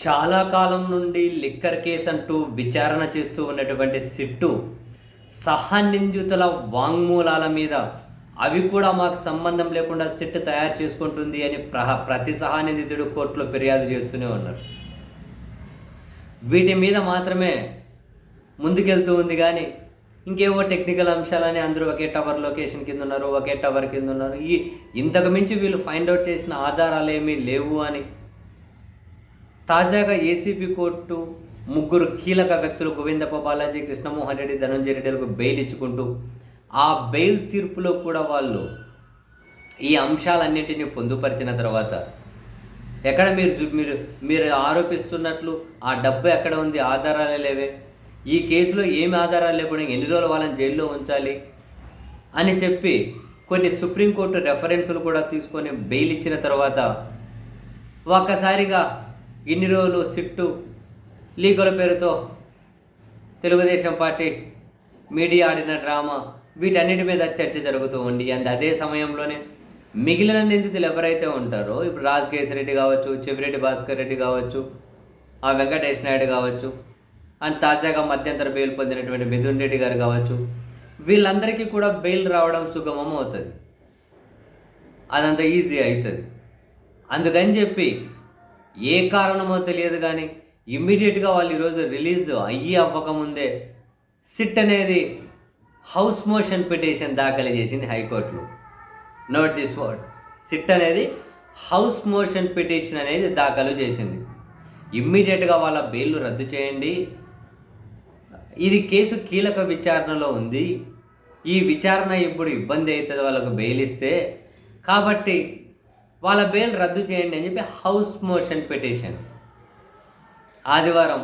చాలా కాలం నుండి liquor case అంటూ విచారణ చేస్తూ ఉన్నటువంటి సిట్టు సహనిందితుల వాంగ్మూలాల మీద అవి కూడా మాకు సంబంధం లేకుండా సిట్ తయారు చేసుకుంటుంది అని ప్రతి సహనిందితుడు కోర్టులో ఫిర్యాదు చేస్తూనే ఉన్నారు. వీటి మీద మాత్రమే ముందుకెళ్తూ ఉంది. కానీ ఇంకేవో టెక్నికల్ అంశాలని అందరూ ఒకే టవర్ లొకేషన్ కింద ఉన్నారు, ఒకే టవర్ కింద ఉన్నారు, ఇంతకు మించి వీళ్ళు ఫైండ్ అవుట్ చేసిన ఆధారాలు ఏమీ లేవు అని తాజాగా ఏసీబీ కోర్టు ముగ్గురు కీలక వ్యక్తులు గోవిందప్ప బాలాజీ, కృష్ణమోహన్ రెడ్డి, ధనంజయ రెడ్డిలకు బెయిల్ ఇచ్చుకుంటూ ఆ బెయిల్ తీర్పులో కూడా వాళ్ళు ఈ అంశాలన్నింటినీ పొందుపరిచిన తర్వాత ఎక్కడ మీరు ఆరోపిస్తున్నట్లు ఆ డబ్బు ఎక్కడ ఉంది, ఆధారాలే లేవే, ఈ కేసులో ఏమి ఆధారాలు లేకుండా ఎన్ని రోజులు వాళ్ళని జైల్లో ఉంచాలి అని చెప్పి కొన్ని సుప్రీంకోర్టు రెఫరెన్సులు కూడా తీసుకొని బెయిల్ ఇచ్చిన తర్వాత ఒక్కసారిగా ఇన్ని రోజులు సిట్టు లీగల పేరుతో తెలుగుదేశం పార్టీ మీడియా ఆడిన డ్రామా వీటన్నిటి మీద చర్చ జరుగుతూ ఉంది. అండ్ అదే సమయంలోనే మిగిలిన నిందితులు ఎవరైతే ఉంటారో, ఇప్పుడు రాజకేశ్ రెడ్డి కావచ్చు, చెవిరెడ్డి భాస్కర్ రెడ్డి కావచ్చు, ఆ వెంకటేష్ నాయుడు కావచ్చు, అండ్ తాజాగా మధ్యంతర బెయిల్ పొందినటువంటి మిథున్ రెడ్డి గారు కావచ్చు, వీళ్ళందరికీ కూడా బెయిల్ రావడం సుగమం అవుతుంది, అదంతా ఈజీ అవుతుంది. అందుకని చెప్పి ఏ కారణమో తెలియదు కానీ ఇమ్మీడియట్గా వాళ్ళు ఈరోజు రిలీజ్ అవ్వకముందే సిట్ అనేది హౌస్ మోషన్ పిటిషన్ దాఖలు చేసింది హైకోర్టులో. నోట్ దిస్ వర్డ్, సిట్ అనేది హౌస్ మోషన్ పిటిషన్ అనేది దాఖలు చేసింది. ఇమ్మీడియట్గా వాళ్ళ బెయిల్ రద్దు చేయండి, ఇది కేసు కీలక విచారణలో ఉంది, ఈ విచారణ ఇప్పుడు ఇబ్బంది అవుతుంది వాళ్ళకు బెయిల్ ఇస్తే, కాబట్టి వాళ్ళ బెయిల్ రద్దు చేయండి అని చెప్పి హౌస్ మోషన్ పిటిషన్ ఆదివారం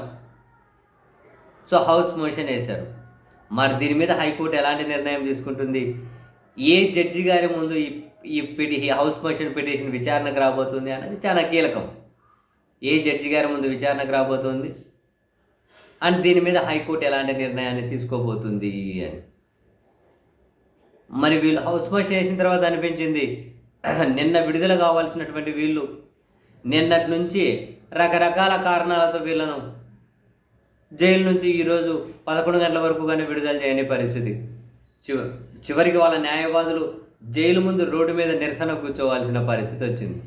హౌస్ మోషన్ వేశారు. మరి దీని మీద హైకోర్టు ఎలాంటి నిర్ణయం తీసుకుంటుంది, ఏ జడ్జి గారి ముందు ఈ హౌస్ మోషన్ పిటిషన్ విచారణకు రాబోతుంది అనేది చాలా కీలకం. ఏ జడ్జి గారి ముందు విచారణకు రాబోతుంది అండ్ దీని మీద హైకోర్టు ఎలాంటి నిర్ణయాన్ని తీసుకోబోతుంది అని. మరి వీళ్ళు హౌస్ మోషన్ వేసిన తర్వాత అనిపించింది, నిన్న విడుదల కావాల్సినటువంటి వీళ్ళు నిన్నటి నుంచి రకరకాల కారణాలతో వీళ్ళను జైలు నుంచి ఈరోజు 11 గంటల వరకు కానీ విడుదల చేయని పరిస్థితి. చివరికి వాళ్ళ న్యాయవాదులు జైలు ముందు రోడ్డు మీద నిరసన కూర్చోవాల్సిన పరిస్థితి వచ్చింది.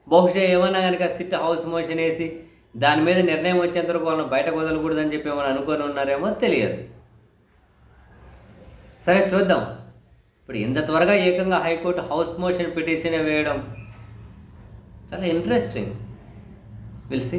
బహుశా ఏమన్నా కనుక సిట్ హౌస్ మోషన్ వేసి దాని మీద నిర్ణయం వచ్చేంత వరకు వాళ్ళని బయటకు వదలకూడదని చెప్పి ఏమైనా అనుకొని ఉన్నారేమో తెలియదు. సరే చూద్దాం. ఇప్పుడు ఇంత త్వరగా ఏకంగా హైకోర్టు హౌస్ మోషన్ పిటిషన్ వేయడం చాలా ఇంట్రెస్టింగ్. Will see.